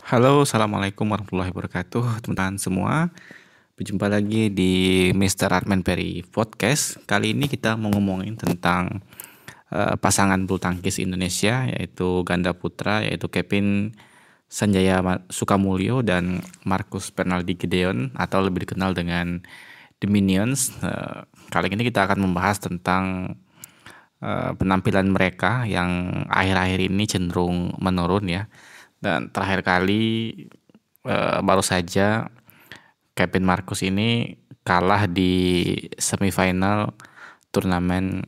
Halo, assalamualaikum warahmatullahi wabarakatuh, teman-teman semua. Berjumpa lagi di Mr. Arman Perry Podcast. Kali ini kita mau ngomongin tentang pasangan bulu tangkis Indonesia, yaitu ganda putra, yaitu Kevin Sanjaya Sukamulyo dan Marcus Fernaldi Gideon, atau lebih dikenal dengan The Minions. Kali ini kita akan membahas tentang penampilan mereka yang akhir-akhir ini cenderung menurun ya. Dan terakhir kali baru saja Kevin Marcus ini kalah di semifinal turnamen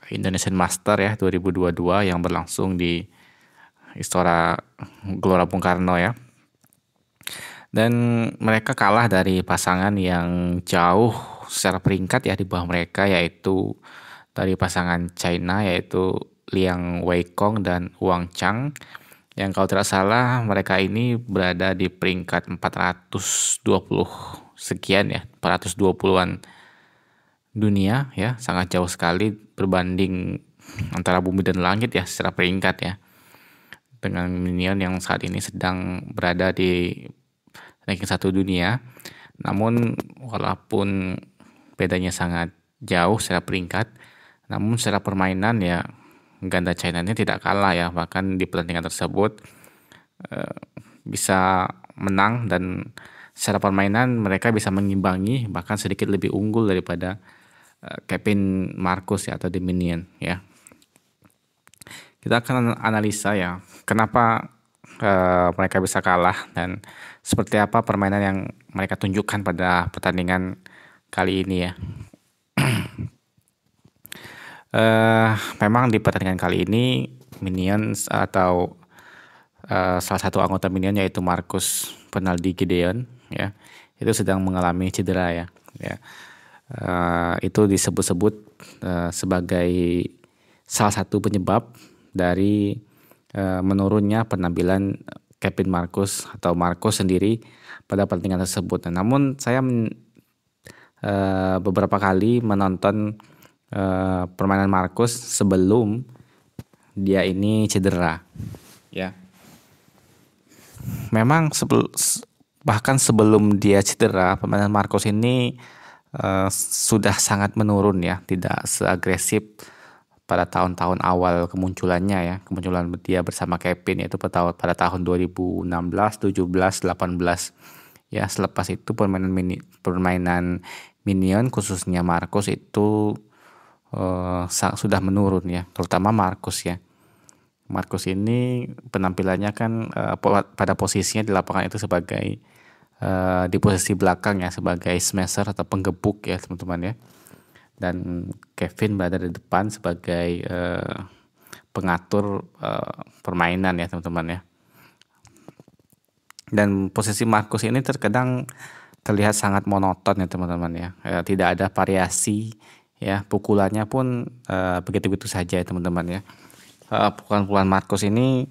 Indonesian Master ya 2022 yang berlangsung di Istora Gelora Bung Karno ya. Dan mereka kalah dari pasangan yang jauh secara peringkat ya di bawah mereka, yaitu dari pasangan China yaitu Liang Weikong dan Wang Chang, yang kalau tidak salah mereka ini berada di peringkat 420 sekian ya, 420-an dunia ya, sangat jauh sekali berbanding antara bumi dan langit ya secara peringkat ya, dengan Minion yang saat ini sedang berada di ranking 1 dunia. Namun walaupun bedanya sangat jauh secara peringkat, namun secara permainan ya ganda China ini tidak kalah ya, bahkan di pertandingan tersebut bisa menang, dan secara permainan mereka bisa mengimbangi, bahkan sedikit lebih unggul daripada Kevin Marcus ya, atau The Minion ya. Kita akan analisa ya kenapa mereka bisa kalah dan seperti apa permainan yang mereka tunjukkan pada pertandingan kali ini ya. Memang di pertandingan kali ini Minions atau salah satu anggota Minion yaitu Marcus Fernaldi Gideon ya, itu sedang mengalami cedera ya. Itu disebut-sebut sebagai salah satu penyebab dari menurunnya penampilan Kevin Marcus atau Marcus sendiri pada pertandingan tersebut. Namun saya beberapa kali menonton permainan Marcus sebelum dia ini cedera ya. Memang bahkan sebelum dia cedera, permainan Marcus ini sudah sangat menurun ya, tidak seagresif pada tahun-tahun awal kemunculannya ya, kemunculan dia bersama Kevin, yaitu pada tahun 2016, 17, 18 ya. Selepas itu permainan Minion khususnya Marcus itu sudah menurun ya, terutama Marcus ya. Marcus ini penampilannya kan pada posisinya di lapangan itu sebagai di posisi belakang ya, sebagai smasher atau penggebuk ya teman-teman ya, dan Kevin berada di depan sebagai pengatur permainan ya teman-teman ya. Dan posisi Marcus ini terkadang terlihat sangat monoton ya teman-teman ya, tidak ada variasi ya, pukulannya pun begitu-begitu saja ya teman-teman ya. Pukulan Marcus ini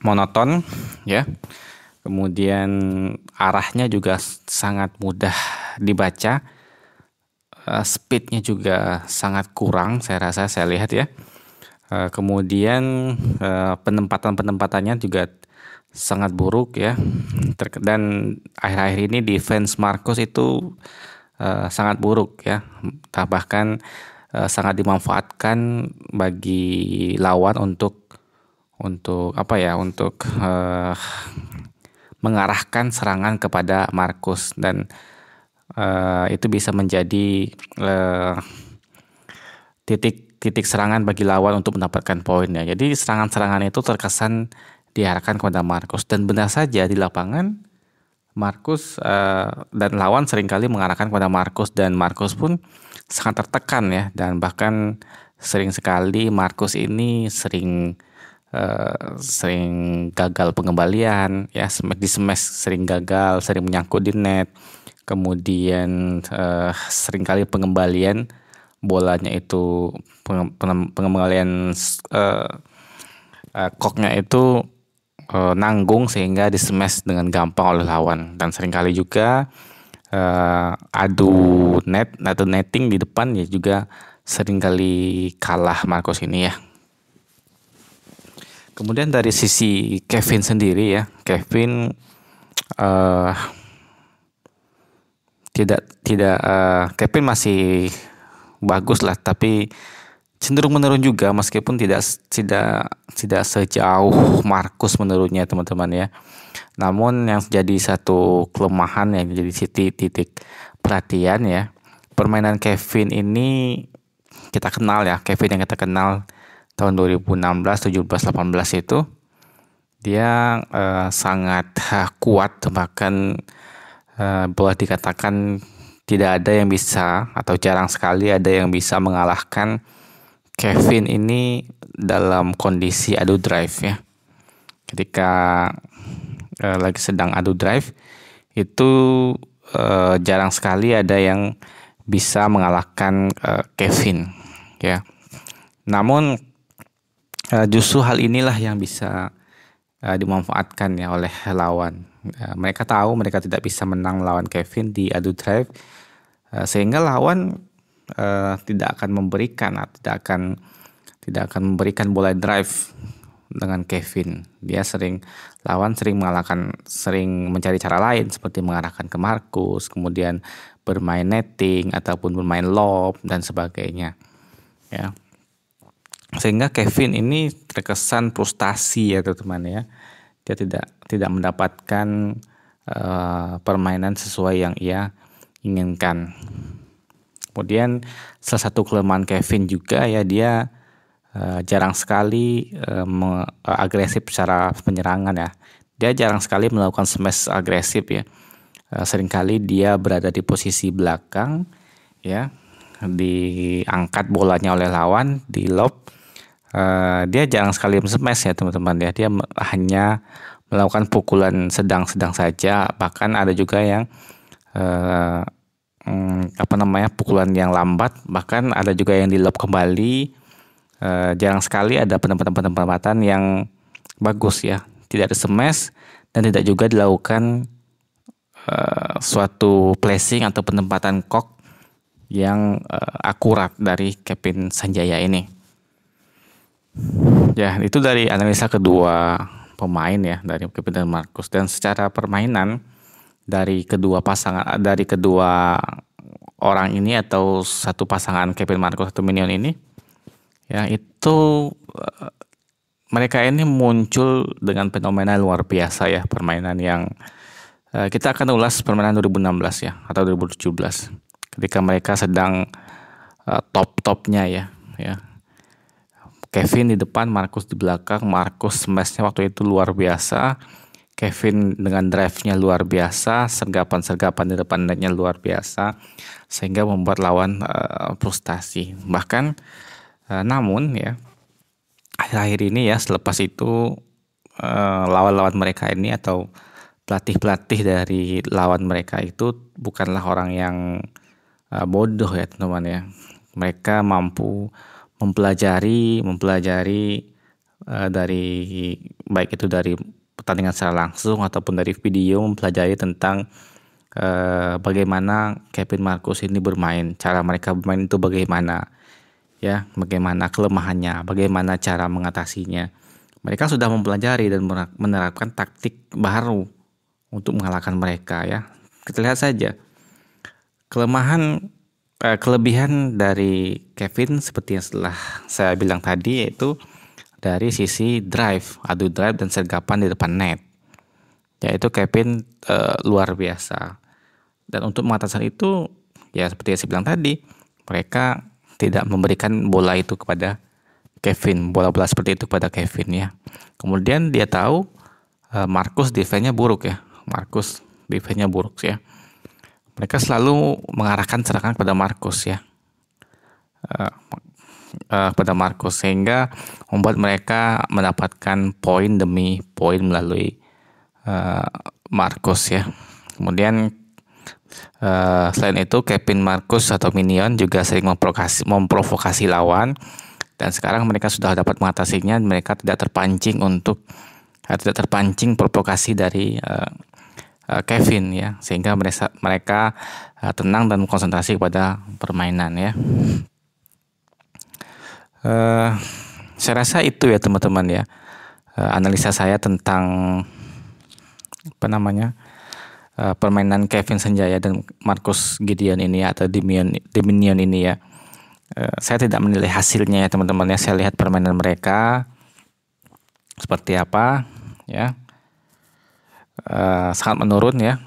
monoton ya, kemudian arahnya juga sangat mudah dibaca, speednya juga sangat kurang saya lihat ya. Kemudian penempatannya juga sangat buruk ya, dan akhir-akhir ini defense Marcus itu sangat buruk ya, bahkan sangat dimanfaatkan bagi lawan untuk mengarahkan serangan kepada Marcus, dan itu bisa menjadi titik serangan bagi lawan untuk mendapatkan poin ya. Jadi serangan-serangan itu terkesan diarahkan kepada Marcus, dan benar saja di lapangan Marcus dan lawan seringkali mengarahkan kepada Marcus, dan Marcus pun sangat tertekan ya, dan bahkan sering sekali Marcus ini sering gagal pengembalian ya, di smash sering gagal, sering menyangkut di net. Kemudian seringkali pengembalian bolanya itu pengembalian koknya itu nanggung sehingga di smash dengan gampang oleh lawan, dan seringkali juga adu netting di depan ya juga seringkali kalah Marcus ini ya. Kemudian dari sisi Kevin sendiri ya, Kevin eh, Kevin masih bagus lah, tapi cenderung menurun juga meskipun tidak tidak sejauh Marcus menurunnya teman-teman ya. Namun yang jadi satu kelemahan yang jadi titik perhatian ya, permainan Kevin ini kita kenal ya, Kevin yang kita kenal tahun 2016, 17, 18 itu dia sangat kuat, bahkan boleh dikatakan tidak ada yang bisa atau jarang sekali ada yang bisa mengalahkan Kevin ini dalam kondisi adu drive ya. Ketika lagi sedang adu drive itu jarang sekali ada yang bisa mengalahkan Kevin ya. Namun justru hal inilah yang bisa dimanfaatkan ya oleh lawan. Mereka tahu mereka tidak bisa menang lawan Kevin di adu drive, sehingga lawan tidak akan memberikan bola drive dengan Kevin. Lawan sering mencari cara lain seperti mengarahkan ke Marcus, kemudian bermain netting ataupun bermain lob dan sebagainya. Ya. Sehingga Kevin ini terkesan frustasi ya teman-teman ya. Dia tidak mendapatkan permainan sesuai yang ia inginkan. Kemudian salah satu kelemahan Kevin juga ya, dia jarang sekali agresif secara penyerangan ya. Dia jarang sekali melakukan smash agresif ya. Seringkali dia berada di posisi belakang ya, diangkat bolanya oleh lawan di lob. Dia jarang sekali smash ya teman-teman ya. Dia hanya melakukan pukulan sedang-sedang saja. Bahkan ada juga yang pukulan yang lambat, bahkan ada juga yang di lob kembali. Jarang sekali ada penempatan yang bagus ya, tidak ada smash dan tidak juga dilakukan suatu placing atau penempatan kok yang akurat dari Kevin Sanjaya ini. Ya, itu dari analisa kedua pemain ya, dari Kevin dan Marcus. Dan secara permainan dari kedua orang ini atau satu pasangan Kevin Marcus atau Minion ini ya, itu mereka ini muncul dengan fenomena luar biasa ya, permainan yang kita akan ulas permainan 2016 ya atau 2017 ketika mereka sedang top-topnya ya. Kevin di depan, Marcus di belakang. Marcus smashnya waktu itu luar biasa. Kevin dengan drive-nya luar biasa, sergapan di depan netnya luar biasa, sehingga membuat lawan frustasi. Bahkan namun ya, akhir-akhir ini ya, selepas itu lawan-lawan mereka ini atau pelatih-pelatih dari lawan mereka itu bukanlah orang yang bodoh ya teman-teman ya. Mereka mampu mempelajari dari baik itu dari pertandingan secara langsung ataupun dari video, mempelajari tentang bagaimana Kevin Marcus ini bermain, cara mereka bermain itu bagaimana ya, bagaimana kelemahannya, bagaimana cara mengatasinya. Mereka sudah mempelajari dan menerapkan taktik baru untuk mengalahkan mereka ya. Kita lihat saja kelebihan dari Kevin seperti yang setelah saya bilang tadi, yaitu dari sisi adu drive dan sergapan di depan net. Yaitu Kevin luar biasa. Dan untuk mengatasi itu ya seperti yang saya bilang tadi, mereka tidak memberikan bola itu kepada Kevin, bola-bola seperti itu kepada Kevin ya. Kemudian dia tahu Marcus defense-nya buruk ya. Mereka selalu mengarahkan serangan kepada Marcus ya. Kepada Marcus, sehingga membuat mereka mendapatkan poin demi poin melalui Marcus ya. Kemudian selain itu Kevin Marcus atau Minion juga sering memprovokasi lawan, dan sekarang mereka sudah dapat mengatasinya. Mereka tidak terpancing provokasi dari Kevin ya, sehingga mereka tenang dan konsentrasi pada permainan ya. Saya rasa itu ya teman-teman ya, analisa saya tentang permainan Kevin Sanjaya dan Marcus Gideon ini atau Diminion ini ya. Saya tidak menilai hasilnya ya teman-teman ya. Saya lihat permainan mereka seperti apa ya. Sangat menurun ya.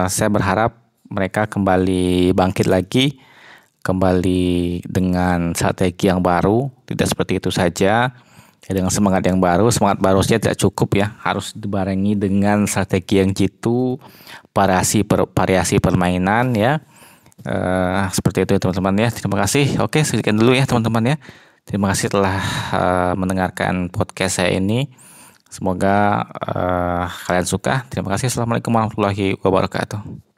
Saya berharap mereka kembali bangkit lagi, kembali dengan strategi yang baru, tidak seperti itu saja. Ya, dengan semangat yang baru, semangat baru saja tidak cukup ya, harus dibarengi dengan strategi yang jitu, variasi permainan ya. Seperti itu teman-teman ya. Terima kasih. Oke, sekian dulu ya teman-teman ya. Terima kasih telah mendengarkan podcast saya ini. Semoga kalian suka. Terima kasih. Assalamualaikum warahmatullahi wabarakatuh.